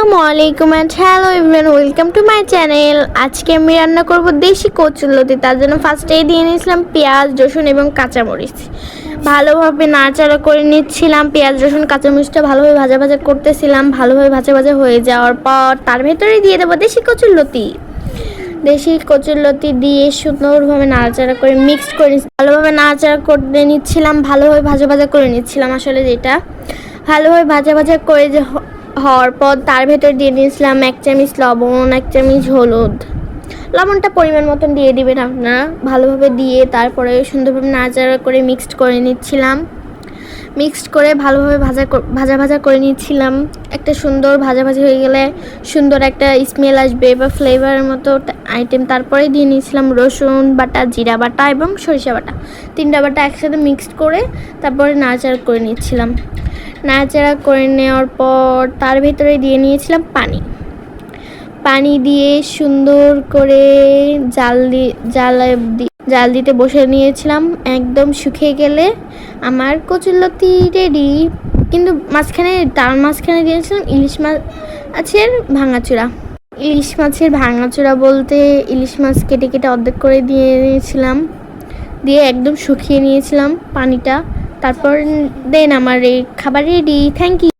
আসসালামু আলাইকুম and hello everyone, welcome to my channel. আজকে আমি রান্না করব দেশি কচুরলতি। তার জন্য ফার্স্টেই দিয়ে নিয়েছিলাম পেঁয়াজ, রসুন এবং কাঁচামরিচ। ভালোভাবে নাড়াচাড়া করে নিচ্ছিলাম। পেঁয়াজ, রসুন, কাঁচামরিচটা ভালোভাবে ভাজা ভাজা করতেছিলাম। ভালোভাবে ভাজা ভাজা হয়ে যাওয়ার পর তার ভেতরে দিয়ে দেবো দেশি কচুরলতি। দেশি কচুরলতি দিয়ে সুন্দরভাবে নাড়াচাড়া করে মিক্সড করে ভালোভাবে নাড়াচাড়া করে নিচ্ছিলাম। ভালোভাবে ভাজা ভাজা করে নিচ্ছিলাম। আসলে যেটা ভালোভাবে ভাজা ভাজা করে যে হওয়ার পর তার ভেতর দিয়ে দিয়েছিলাম 1 চামচ লবণ, 1 চামচ হলুদ। লবণটা পরিমাণ মতন দিয়ে দিবেন আপনারা। ভালোভাবে দিয়ে তারপরে সুন্দরভাবে নাড়াচাড়া করে মিক্সড করে নিচ্ছিলাম। মিক্সড করে ভালোভাবে ভাজা ভাজা করে নিচ্ছিলাম। একটা সুন্দর ভাজা ভাজি হয়ে গেলে সুন্দর একটা স্মেল আসবে বা ফ্লেভারের মতো আইটেম। তারপরে দিয়ে নিয়েছিলাম রসুন বাটা, জিরা বাটা এবং সরিষা বাটা। 3টা বাটা একসাথে মিক্সড করে তারপরে নাড়াচাড়া করে নিচ্ছিলাম। নাড়াচাড়া করে নেওয়ার পর তার ভেতরে দিয়ে নিয়েছিলাম পানি দিয়ে সুন্দর করে জাল দিতে বসে নিয়েছিলাম। একদম শুকিয়ে গেলে আমার কচুরলতি রেডি। কিন্তু মাঝখানে দিয়েছিলাম ইলিশ মাছের ভাঙাচোরা। ইলিশ মাছের ভাঙাচোরা বলতে ইলিশ মাছ কেটে কেটে অর্ধেক করে দিয়ে নিয়েছিলাম। দিয়ে একদম শুকিয়ে নিয়েছিলাম পানিটা। তারপর দেন আমার এই খাবার রেডি। Thank you.